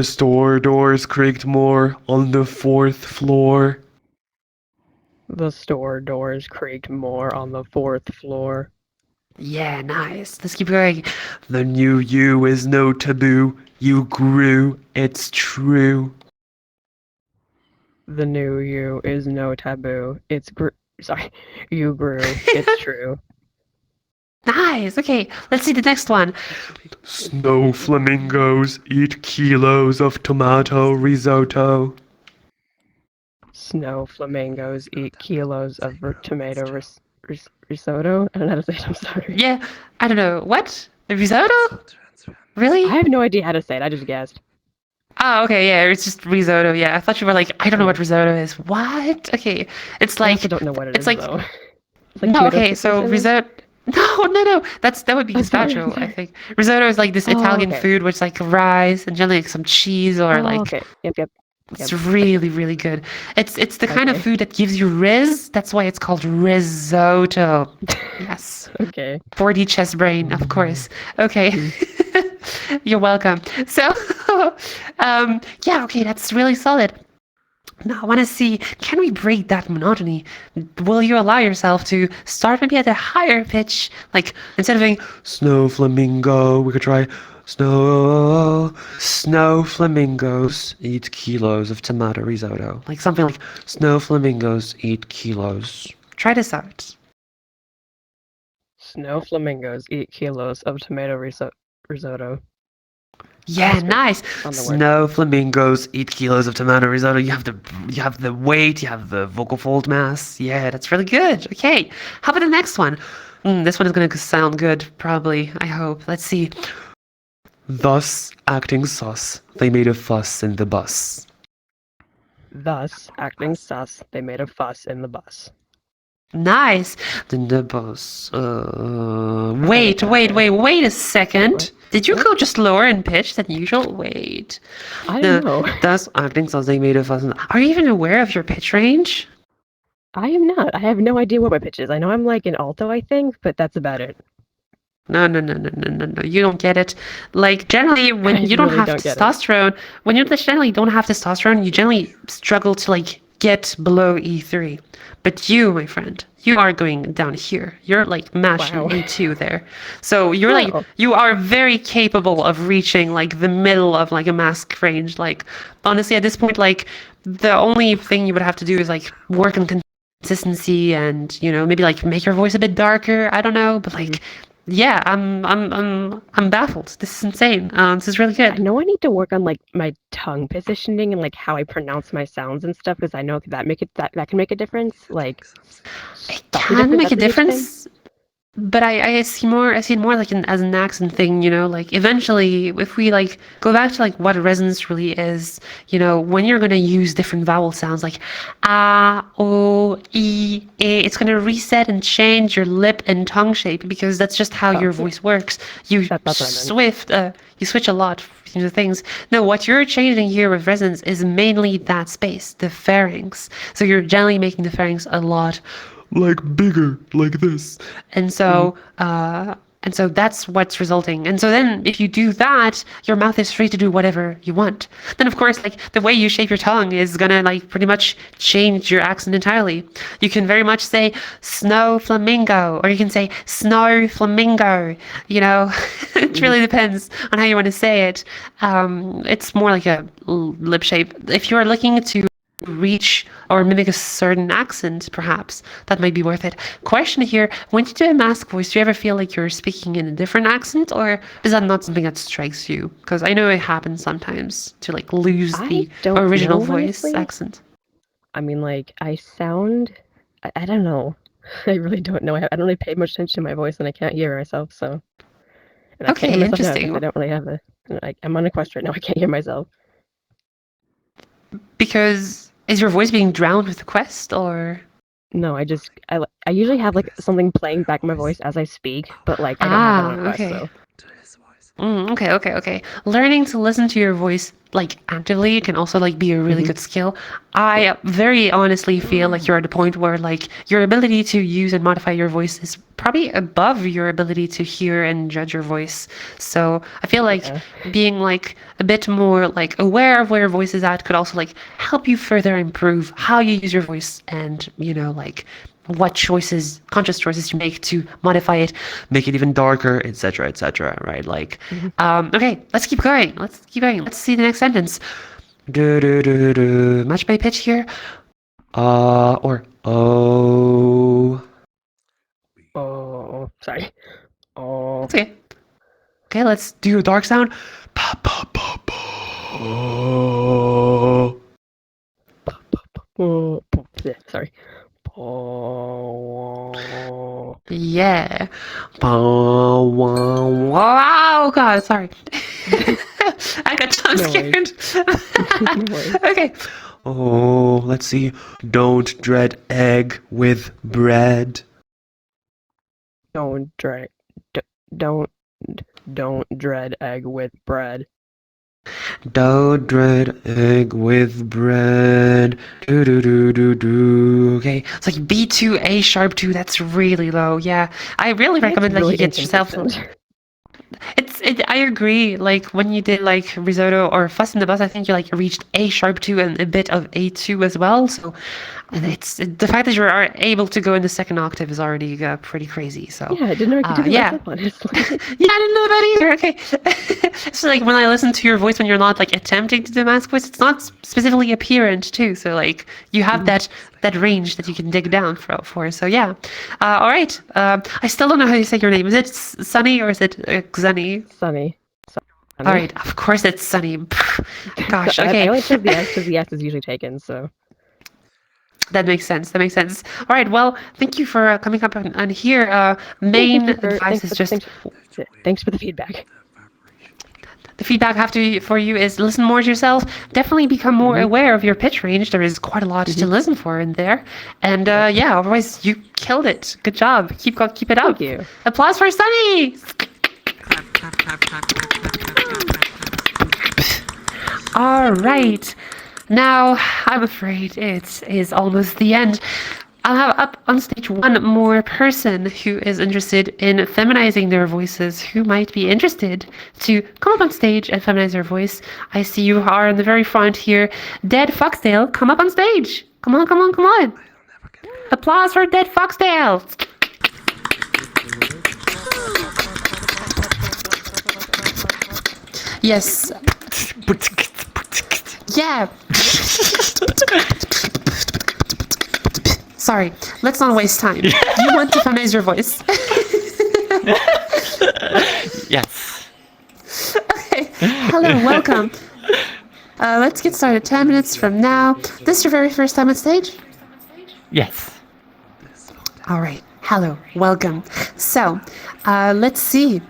store doors creaked more on the 4th floor. The store doors creaked more on the 4th floor. Yeah, nice. Let's keep going. The new you is no taboo. You grew, it's true. The new you is no taboo. Sorry, you grew. It's true. Nice. Okay, let's see the next one. Snow flamingos eat kilos of tomato risotto. Snow flamingos eat kilos of tomato risotto. I don't know how to say it. I'm sorry. Yeah, I don't know. What? The risotto? Really? I have no idea how to say it. I just guessed. Oh, okay, yeah, it's just risotto. Yeah, I thought you were like, I don't know what risotto is. What? Okay, it's I like, also don't know what it it's is like, though. It's like no, tomato okay, soup or so something? risotto. No. That would be I'm sorry, gazpacho, I'm I sorry. think. Risotto is like this Oh, Italian okay. food, which is like rice and generally like some cheese or Oh, like okay. Yep. it's really, really good. It's the kind of Okay. food that gives you riz. That's why it's called risotto. Yes. Okay. 4D chest brain, of course. Okay. You're welcome. So, yeah, okay, that's really solid. Now, I want to see, can we break that monotony? Will you allow yourself to start maybe at a higher pitch? Like, instead of doing Snow flamingo, we could try snow flamingos eat kilos of tomato risotto. like something like, Snow flamingos eat kilos. try this out. Snow flamingos eat kilos of tomato risotto. Yeah, That's good. nice. On the word. Snow flamingos eat kilos of tomato risotto. You have the weight, you have the vocal fold mass. Yeah, that's really good. Okay, how about the next one? This one is going to sound good, probably, I hope. Let's see. Thus acting sus, they made a fuss in the bus. Thus, acting sus, they made a fuss in the bus. Nice. In the bus. Wait a second. What? Did you What? go just lower in pitch than usual? Wait. I don't know. Thus acting sus, they made a fuss in the Are you even aware of your pitch range? I am not. I have no idea what my pitch is. I know I'm like an alto, I think, but that's about it. No. You don't get it. Like, generally, when I you don't really have don't get it. testosterone, when you generally don't have testosterone, you generally struggle to, like, get below E3. But you, my friend, you are going down here. You're, like, matching Wow. E2 there. So you're, like, Wow. you are very capable of reaching, like, the middle of, like, a mask range. Like, honestly, at this point, like, the only thing you would have to do is, like, work on consistency and, you know, maybe, like, make your voice a bit darker. I don't know, but, like, yeah, I'm baffled. This is insane. This is really I good. know I need to work on like my tongue positioning and like how I pronounce my sounds and stuff because I know that can make a difference. Like, It slightly can different, make a that's a huge thing. difference, but I see it more like as an accent thing, you know, like eventually if we like go back to like what resonance really is, you know, when you're gonna use different vowel sounds like ah, o, e, it's gonna reset and change your lip and tongue shape because that's just how your voice works. You That's what I meant. you switch a lot between the things. No, what you're changing here with resonance is mainly that space, the pharynx. So you're generally making the pharynx a lot. like bigger, like this. And so, and so that's what's resulting. And so then if you do that, your mouth is free to do whatever you want. Then of course, like the way you shape your tongue is gonna like pretty much change your accent entirely. You can very much say snow flamingo, or you can say snow flamingo, you know, it really depends on how you want to say it. It's more like a lip shape. If you're looking to reach or mimic a certain accent, perhaps that might be worth it. Question here: when you do a mask voice, do you ever feel like you're speaking in a different accent, or is that not something that strikes you? Because I know it happens sometimes to like lose I the don't original know, voice honestly. accent. I mean, like I sound. I don't know. I really don't know. I don't really pay much attention to my voice, and I can't hear myself. So, and I Okay, can't hear myself now 'cause interesting. I don't really have a. I'm on a quest right now. I can't hear myself. Because is your voice being drowned with the quest, or No, I usually have like something playing back my voice as I speak, but like I don't have it on a quest, okay. so. Okay. Learning to listen to your voice like actively can also like be a really good skill. I very honestly feel like you're at a point where like your ability to use and modify your voice is probably above your ability to hear and judge your voice. So I feel like being like a bit more like aware of where your voice is at could also like help you further improve how you use your voice and like what choices, conscious choices you make to modify it, make it even darker, etc., right? Like, okay, let's keep going. Let's see the next sentence. Match my pitch here. Or oh. Oh, sorry. Oh. Okay. Okay, let's do a dark sound. Oh. Yeah, sorry. Oh. Yeah. Wow, God, sorry. I got jump No scared. No worries. Okay. Oh, let's see. Don't dread egg with bread. Don't dread. Don't dread egg with bread. Don't dread egg with bread. Do. Okay, it's like B2, A sharp 2. That's really low. Yeah, I really recommend like you get yourself. I agree. Like when you did like risotto or fuss in the bus, I think you like reached A sharp 2 and a bit of A2 as well. So it's the fact that you are able to go in the second octave is already pretty crazy. So Yeah, I didn't know I could do yeah. myself, honestly. Yeah, I didn't know that either. Okay. So like when I listen to your voice when you're not like attempting to do mask voice, it's not specifically apparent too. So like you have that range that you can dig down for. So yeah. All right. I still don't know how you say your name. Is it Sunny or is it Xunny? Sunny. All right. Of course it's Sunny. Gosh. Okay. I only chose the S because the S is usually taken, so. That makes sense. All right. Well, thank you for coming up on here. Main advice is just thanks for the feedback. the feedback I have for you is listen more to yourself. Definitely become more aware of your pitch range. There is quite a lot to listen for in there. And yeah, otherwise you killed it. Good job. Keep it up. Thank you. Applause for Sunny. All right. Now, I'm afraid it is almost the end. I'll have up on stage one more person who is interested in feminizing their voices, who might be interested to come up on stage and feminize their voice. I see you are in the very front here. Dead Foxtail, come up on stage. Come on. Applause for Dead Foxtail. Yes. Yeah. Sorry, let's not waste time. You want to feminize your voice. Yes. Okay. Hello, welcome. Let's get started 10 minutes from now. This is your very first time on stage? Yes. All right. Hello, welcome. So, let's see.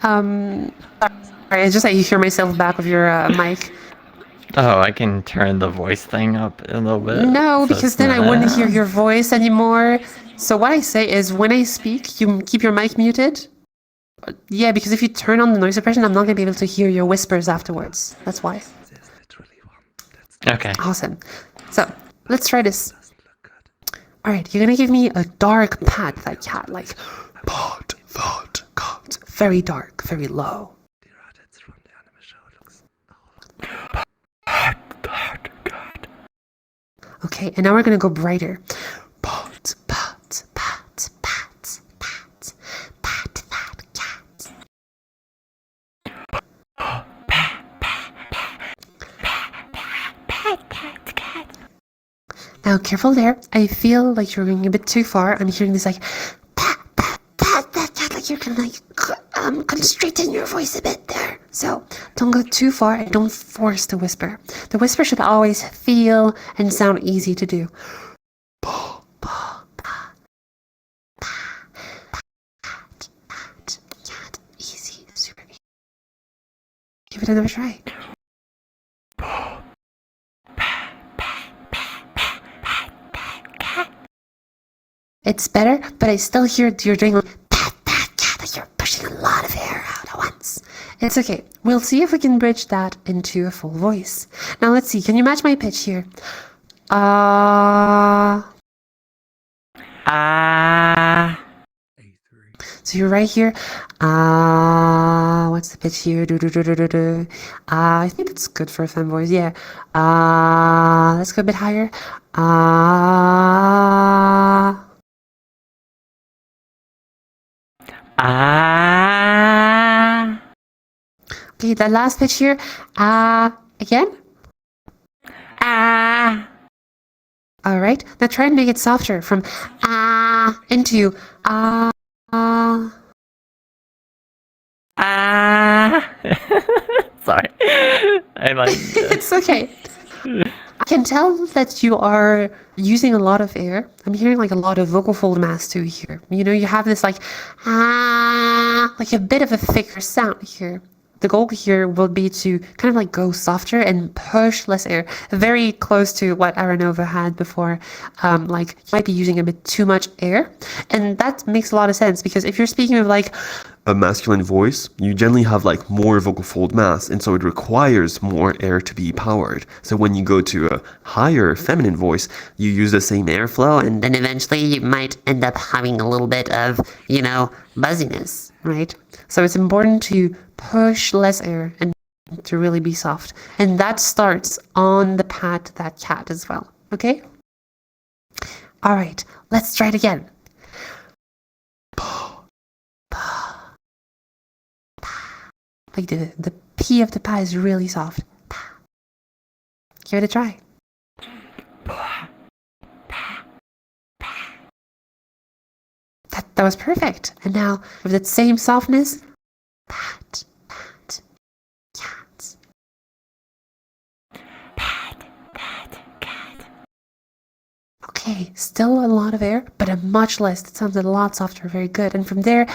Sorry, it's just that you hear myself back of your mic. Oh, I can turn the voice thing up a little bit. No, so because it's then I not- wouldn't hear your voice anymore. So what I say is when I speak, you keep your mic muted. Yeah, because if you turn on the noise suppression, I'm not going to be able to hear your whispers afterwards. That's why. Okay. Awesome. So, let's try this. Alright, you're going to give me a dark pat, like cat, like pot, thought, cut. Very dark, very low. Okay, and now we're going to go brighter. Pot, pat, pat, pat, pat, pat, that cat. Now, careful there. I feel like you're going a bit too far. I'm hearing this like pat, pat, pat, that cat. Like you're kind of like constricting your voice a bit there. So don't go too far and don't force the whisper. The whisper should always feel and sound easy to do. Easy, super easy. Give it another try. It's better, but I still hear you're doing pat, pat, cat. like you're pushing a lot of air out at once. It's okay. We'll see if we can bridge that into a full voice. Now let's see. Can you match my pitch here? So you're right here. What's the pitch here? I think that's good for a femme voice. Yeah. Let's go a bit higher. Okay, that last pitch here. Again. All right. Now try and make it softer from into Sorry. I like. It's okay. I can tell that you are using a lot of air. I'm hearing like a lot of vocal fold mass too here. You know, you have this like a bit of a thicker sound here. The goal here will be to kind of like go softer and push less air, very close to what Aranova had before. Like you might be using a bit too much air, and that makes a lot of sense because if you're speaking of like A masculine voice, you generally have like more vocal fold mass, and so it requires more air to be powered. So when you go to a higher feminine voice, you use the same airflow, and then eventually you might end up having a little bit of, you know, buzziness, right? So it's important to push less air and to really be soft. And that starts on the pat that cat as well, okay? All right, let's try it again. Like the P of the pa is really soft. Give it a try. That was perfect. And now with that same softness, pat, pat, cat. Pat, pat, cat. Okay, still a lot of air, but a much less. It sounds a lot softer. Very good. And from there,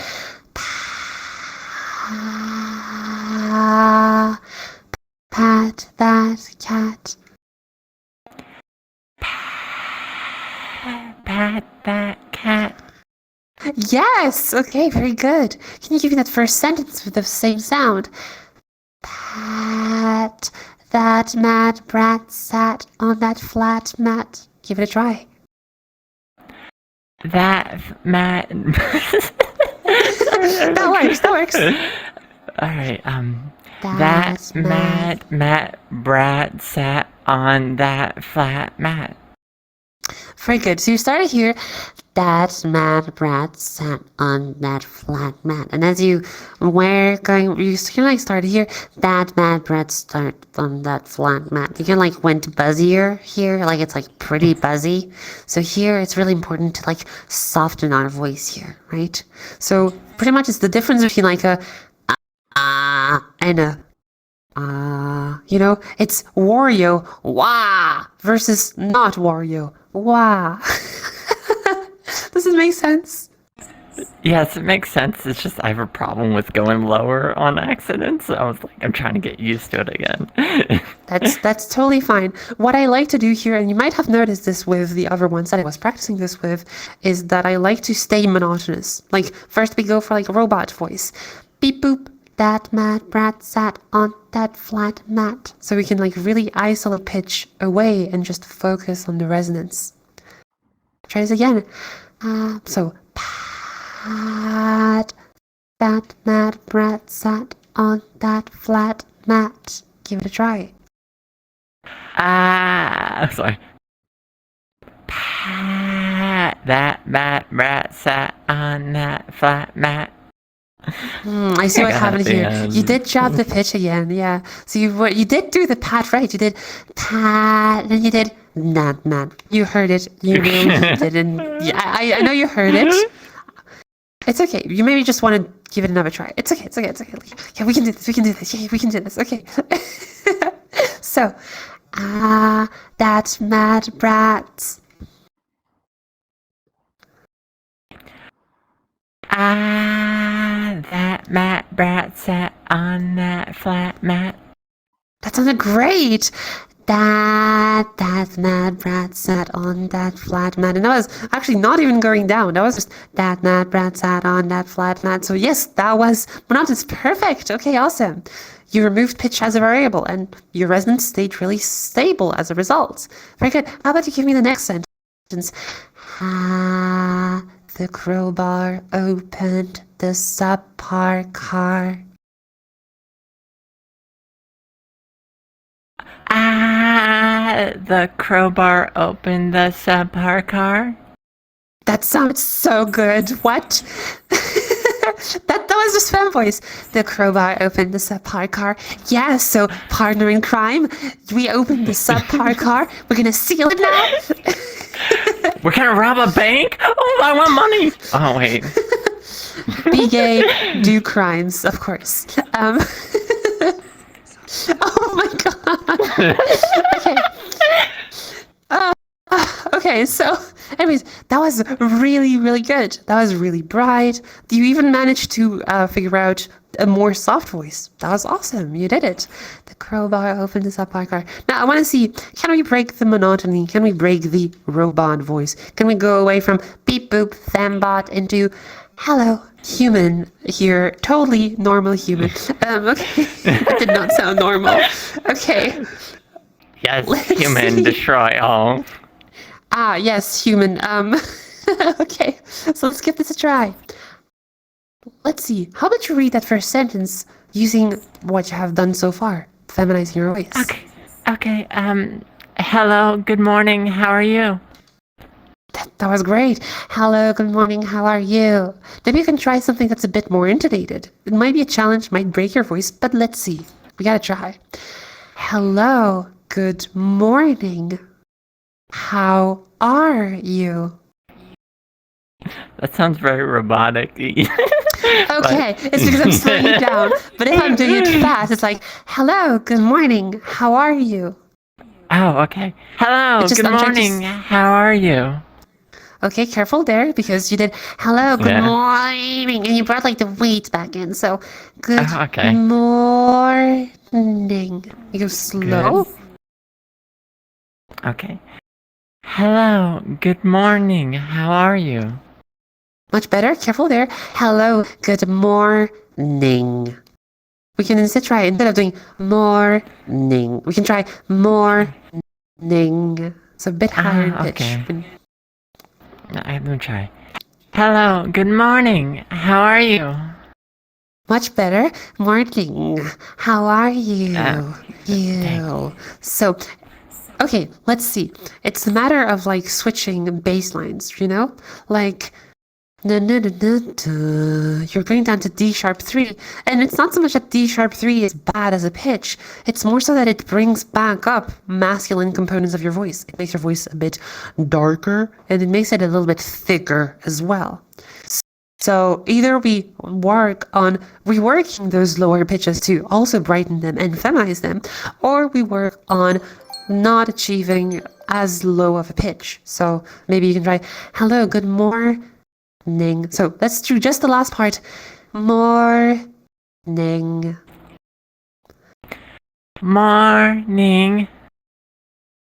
pat that cat. Pat that cat. Yes! Okay, very good. Can you give me that first sentence with the same sound? Pat that mad brat sat on that flat mat. Give it a try. That mad. That works. Alright, that mad brat sat on that flat mat. Very good. So you started here. That mad brat sat on that flat mat. And as you were going, you kind of like started here. That mad brat started on that flat mat. You kind of like went buzzier here. Like it's like pretty buzzy. So here it's really important to like soften our voice here, right? So pretty much it's the difference between like a and a you know, it's Wario wah versus not Wario wah. Does it make sense? Yes, it makes sense. It's just I have a problem with going lower on accident, so I was like, I'm trying to get used to it again. That's totally fine. What I like to do here, and you might have noticed this with the other ones that I was practicing this with, is that I like to stay monotonous. Like first we go for like a robot voice. Beep boop. That mad brat sat on that flat mat. So we can like really isolate pitch away and just focus on the resonance. Try this again. So pat that mad brat sat on that flat mat. Give it a try. Sorry. Pat that mad brat sat on that flat mat. I see what happened here. You did drop the pitch again, yeah. So you did do the pat right. You did pat, then you did not mad. You heard it. You really didn't. Yeah, I know you heard it. It's okay. You maybe just want to give it another try. It's okay. Yeah, we can do this. Yeah, we can do this. Okay. So, that mad brat. That mad brat sat on that flat mat. That sounded great. That mad brat sat on that flat mat. And that was actually not even going down. That was just that mad brat sat on that flat mat. So yes, that was monotonous. Perfect. Okay, awesome. You removed pitch as a variable and your resonance stayed really stable as a result. Very good. How about you give me the next sentence? Ah, the crowbar opened the subpar car. The crowbar opened the subpar car. That sounds so good. What? that was just fan voice. The crowbar opened the subpar car. Yeah, so partner in crime, we opened the subpar car. We're gonna seal it now. We're gonna rob a bank? Oh, I want money! Oh, wait. Be gay, do crimes, of course. Oh my god. Okay. Okay, so anyways, that was really, really good. That was really bright. You even managed to figure out a more soft voice. That was awesome. You did it. The crowbar opened the subpar car. Now I want to see, can we break the monotony? Can we break the robot voice? Can we go away from beep boop fembot into hello human here? Totally normal human. Okay. That did not sound normal. Okay. Yes, Let's human, see. destroy all. Ah, yes, human. Okay, so let's give this a try. Let's see. How about you read that first sentence using what you have done so far, feminizing your voice? Okay, hello, good morning, how are you? That was great. Hello, good morning, how are you? Maybe you can try something that's a bit more intonated. It might be a challenge, might break your voice, but let's see. We gotta try. Hello, good morning. How are you? That sounds very robotic. Okay, it's because I'm slowing it down. But if I'm doing it fast, it's like, hello, good morning, how are you? Oh, okay. Hello, It's just- good I'm trying to morning, how are you? Okay, careful there, because you did, hello, good Yeah. morning, and you brought like the weight back in, so, good Oh, okay. morning. You go slow. Okay. Hello, good morning, how are you? Much better, careful there. Hello, good morning. We can instead try, instead of doing morning, we can try morning. It's a bit higher in pitch. okay. I'm gonna try. Hello, good morning, how are you? Much better. Morning. How are you? You. So, okay, let's see. It's a matter of like switching bass lines, you know? Like, na, na, na, na, na. You're going down to D sharp 3. And it's not so much that D sharp 3 is bad as a pitch. It's more so that it brings back up masculine components of your voice. It makes your voice a bit darker and it makes it a little bit thicker as well. So either we work on reworking those lower pitches to also brighten them and feminize them, or we work on not achieving as low of a pitch. So maybe you can try, hello, good morning. So let's do just the last part. Morning. Morning.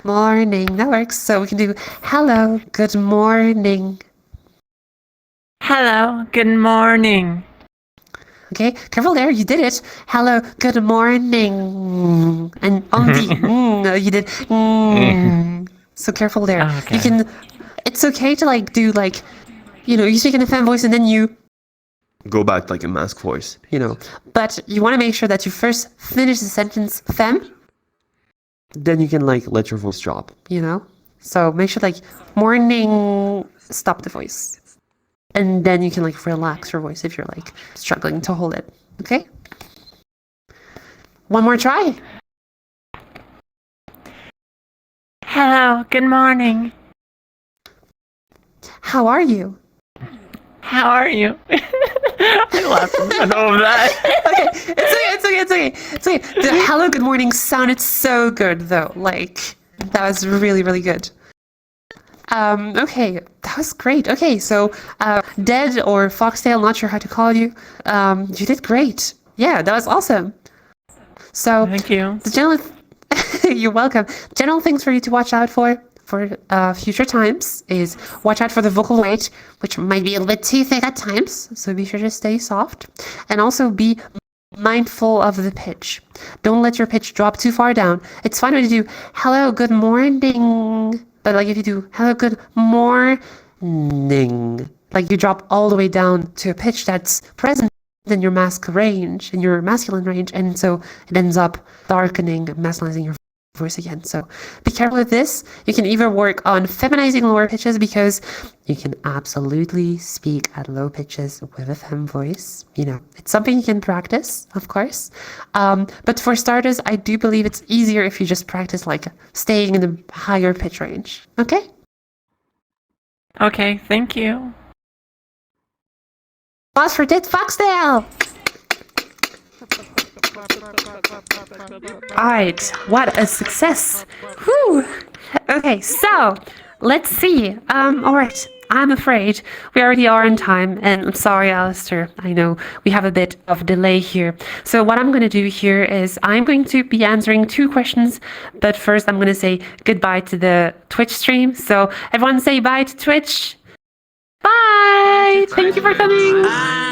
Morning. That works. So we can do, hello, good morning. Hello, good morning. Okay, careful there, you did it. Hello, good morning. And on the you did so careful there. Okay. You can, it's okay to like do like, you know, you speak in a fem voice and then you Go back like a mask voice. you know, but you want to make sure that you first finish the sentence fem, Then you can like let your voice drop. you know. So make sure like morning, stop the voice. And then you can like relax your voice if you're like struggling to hold it. Okay? One more try. Hello, good morning. How are you? How are you? I laughed in the middle of that. Okay, it's okay. The hello, good morning sounded so good though. Like that was really, really good. Okay, that was great. Okay, so Dead or Foxtail, not sure how to call you. You did great. Yeah, that was awesome. So Thank you. the general You're welcome. General things for you to watch out for future times is watch out for the vocal weight, which might be a little bit too thick at times, so be sure to stay soft. And also be mindful of the pitch. Don't let your pitch drop too far down. It's fine when you do hello, good morning, but like if you do hello, good morning, like you drop all the way down to a pitch that's present in your masculine range, and so it ends up darkening, masculinizing your voice again. So be careful with this. You can either work on feminizing lower pitches, because you can absolutely speak at low pitches with a femme voice. You know, it's something you can practice, of course. But for starters, I do believe it's easier if you just practice like staying in the higher pitch range. Okay? Okay, thank you. Pause for Dit Foxtail! Alright, what a success! Whew! Okay, so, let's see. Alright, I'm afraid we already are in time, and I'm sorry, Alistair, I know we have a bit of delay here. So what I'm going to do here is I'm going to be answering 2 questions, but first I'm going to say goodbye to the Twitch stream. So everyone say bye to Twitch! Bye! Thank you for coming! Bye.